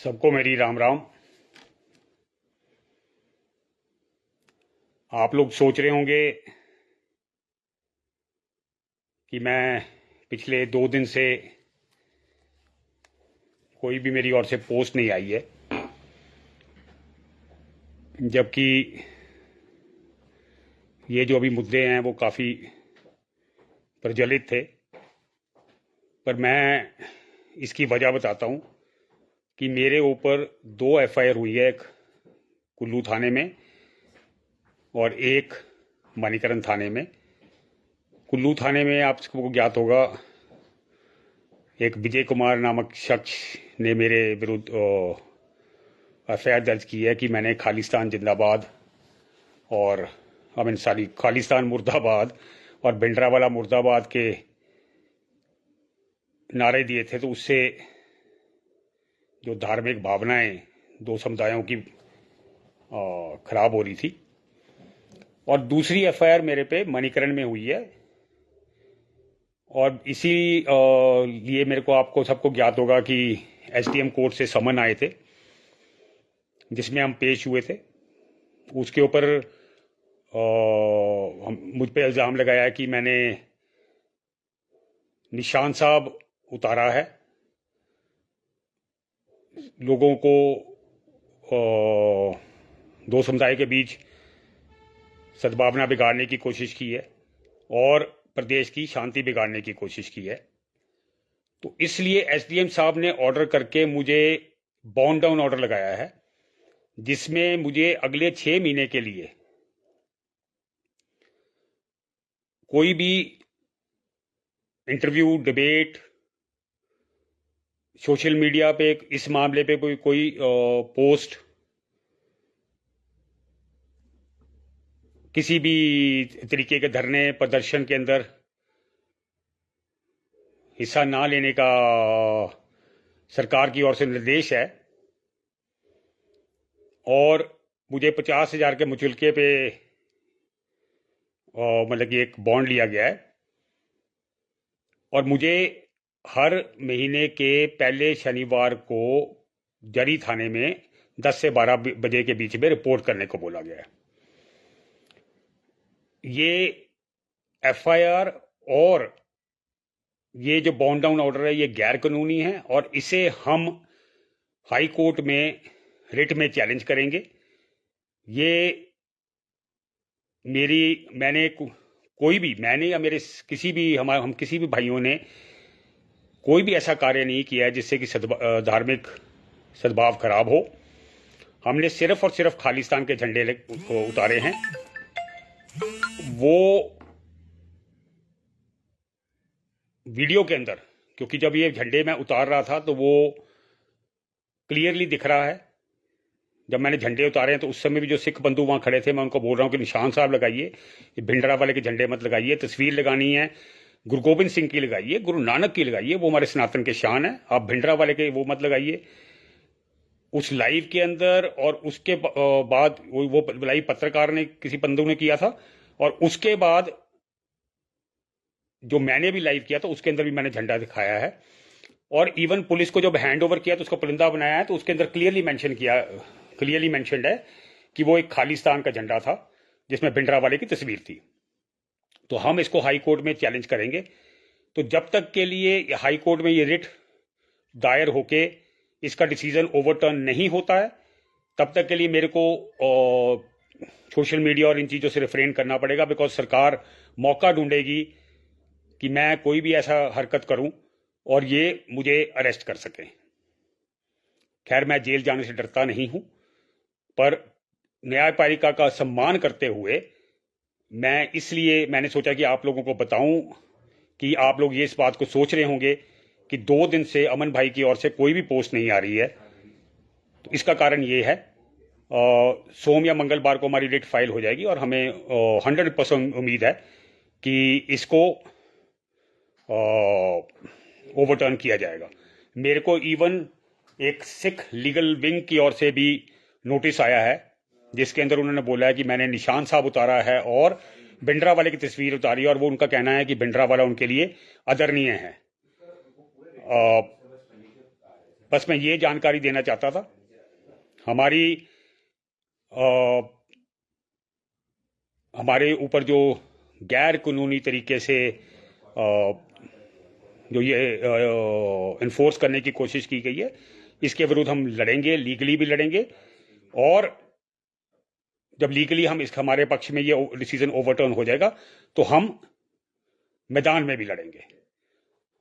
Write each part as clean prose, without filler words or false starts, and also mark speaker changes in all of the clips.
Speaker 1: सबको मेरी राम राम। आप लोग सोच रहे होंगे कि मैं पिछले 2 दिन से कोई भी मेरी ओर से पोस्ट नहीं आई है, जबकि ये जो अभी मुद्दे हैं वो काफ़ी प्रज्वलित थे। पर मैं इसकी वजह बताता हूँ कि मेरे ऊपर 2 एफआईआर हुई है, एक कुल्लू थाने में और एक मणिकरण थाने में। कुल्लू थाने में आप सबको ज्ञात होगा, एक विजय कुमार नामक शख्स ने मेरे विरुद्ध एफआईआर दर्ज की है कि मैंने खालिस्तान जिंदाबाद और खालिस्तान मुर्दाबाद और भिंडरावाला मुर्दाबाद के नारे दिए थे। तो उससे जो धार्मिक भावनाएं 2 समुदायों की खराब हो रही थी। और दूसरी एफआईआर मेरे पे मणिकरण में हुई है, और इसी लिए मेरे को आपको सबको ज्ञात होगा कि एसडीएम कोर्ट से समन आए थे जिसमें हम पेश हुए थे। उसके ऊपर मुझ पे इल्ज़ाम लगाया है कि मैंने निशान साहब उतारा है, लोगों को 2 समुदाय के बीच सद्भावना बिगाड़ने की कोशिश की है और प्रदेश की शांति बिगाड़ने की कोशिश की है। तो इसलिए एसडीएम साहब ने ऑर्डर करके मुझे बाउंड डाउन ऑर्डर लगाया है, जिसमें मुझे अगले 6 महीने के लिए कोई भी इंटरव्यू, डिबेट, सोशल मीडिया पे इस मामले पे कोई पोस्ट, किसी भी तरीके के धरने प्रदर्शन के अंदर हिस्सा ना लेने का सरकार की ओर से निर्देश है। और मुझे 50,000 के मुचलके पे मतलब कि एक बॉन्ड लिया गया है, और मुझे हर महीने के पहले शनिवार को जरी थाने में 10 से 12 बजे के बीच में रिपोर्ट करने को बोला गया है। ये एफआईआर और ये जो बाउंड डाउन ऑर्डर है ये गैर कानूनी है, और इसे हम हाई कोर्ट में रिट में चैलेंज करेंगे। ये मैंने या मेरे किसी भी हम किसी भी भाइयों ने कोई भी ऐसा कार्य नहीं किया है जिससे कि धार्मिक सद्भाव खराब हो। हमने सिर्फ और सिर्फ खालिस्तान के झंडे को उतारे हैं। वो वीडियो के अंदर, क्योंकि जब ये झंडे मैं उतार रहा था तो वो क्लियरली दिख रहा है। जब मैंने झंडे उतारे हैं तो उस समय भी जो सिख बंधु वहां खड़े थे, मैं उनको बोल रहा हूं कि निशान साहब लगाइए, ये भिंडरावाले के झंडे मत लगाइए। तस्वीर लगानी है गुरु गोबिंद सिंह की लगाइए, गुरु नानक की लगाइए, वो हमारे सनातन के शान है। आप भिंडरावाले के वो मत लगाइए। उस लाइव के अंदर और उसके बाद वो लाइव पत्रकार ने, किसी बंधु ने किया था, और उसके बाद जो मैंने भी लाइव किया था उसके अंदर भी मैंने झंडा दिखाया है। और इवन पुलिस को जब हैंड ओवर किया तो उसको परिंदा बनाया है, तो उसके अंदर क्लियरली मेंशन्ड है कि वो एक खालिस्तान का झंडा था जिसमें भिंडरावाले की तस्वीर थी। तो हम इसको हाई कोर्ट में चैलेंज करेंगे। तो जब तक के लिए हाई कोर्ट में ये रिट दायर होके इसका डिसीजन ओवरटर्न नहीं होता है, तब तक के लिए मेरे को सोशल मीडिया और इन चीजों से रिफ्रेन करना पड़ेगा, बिकॉज सरकार मौका ढूंढेगी कि मैं कोई भी ऐसा हरकत करूं और ये मुझे अरेस्ट कर सके। खैर, मैं जेल जाने से डरता नहीं हूं, पर न्यायपालिका का सम्मान करते हुए मैंने सोचा कि आप लोगों को बताऊं कि आप लोग ये इस बात को सोच रहे होंगे कि 2 दिन से अमन भाई की ओर से कोई भी पोस्ट नहीं आ रही है। तो इसका कारण ये है, सोम या मंगलवार को हमारी रिट फाइल हो जाएगी और हमें 100% उम्मीद है कि इसको ओवरटर्न किया जाएगा। मेरे को इवन एक सिख लीगल विंग की ओर से भी नोटिस आया है, जिसके अंदर उन्होंने बोला है कि मैंने निशान साहब उतारा है और भिंडरावाले की तस्वीर उतारी है, और वो उनका कहना है कि भिंडरावाला उनके लिए आदरणीय है। बस मैं ये जानकारी देना चाहता था। हमारे ऊपर जो गैर कानूनी तरीके से जो ये इन्फोर्स करने की कोशिश की गई है, इसके विरुद्ध हम लड़ेंगे, लीगली भी लड़ेंगे, और जब लीगली हम इस हमारे पक्ष में ये डिसीजन ओवरटर्न हो जाएगा तो हम मैदान में भी लड़ेंगे।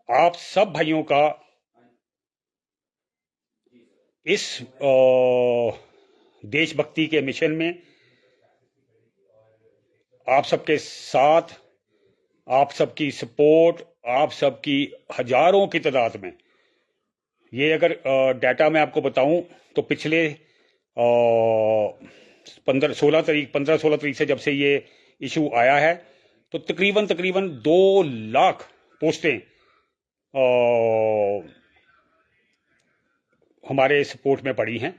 Speaker 1: आप सब भाइयों का इस देशभक्ति के मिशन में आप सबके साथ, आप सबकी सपोर्ट, आप सबकी हजारों की तादाद में, ये अगर डाटा मैं आपको बताऊं तो पिछले 15-16 तारीख से जब से ये इशू आया है तो तकरीबन 2 लाख पोस्टें हमारे सपोर्ट में पड़ी हैं।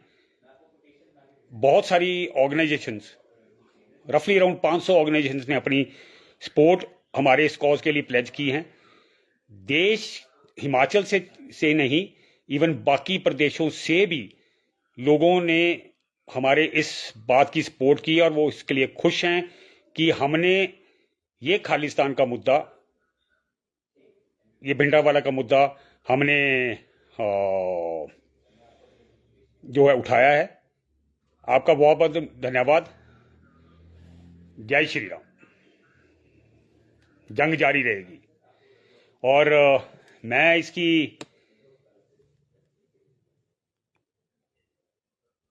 Speaker 1: बहुत सारी ऑर्गेनाइजेशंस, रफली अराउंड 500 ऑर्गेनाइजेशंस ने अपनी सपोर्ट हमारे इस कॉज के लिए प्लेज की हैं। देश हिमाचल से नहीं, इवन बाकी प्रदेशों से भी लोगों ने हमारे इस बात की सपोर्ट की और वो इसके लिए खुश हैं कि हमने ये खालिस्तान का मुद्दा, ये भिंडरावाला का मुद्दा हमने जो है उठाया है। आपका बहुत बहुत धन्यवाद। जय श्री राम। जंग जारी रहेगी। और मैं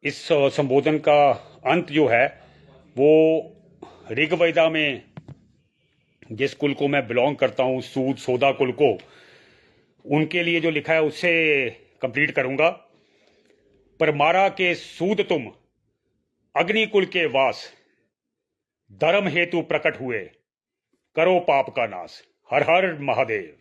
Speaker 1: इस संबोधन का अंत जो है वो ऋग्वेदा में जिस कुल को मैं बिलोंग करता हूं, सूद सोदा कुल को, उनके लिए जो लिखा है उससे कंप्लीट करूंगा। पर मारा के सूद तुम अग्नि कुल के वास, धर्म हेतु प्रकट हुए करो पाप का नाश। हर हर महादेव।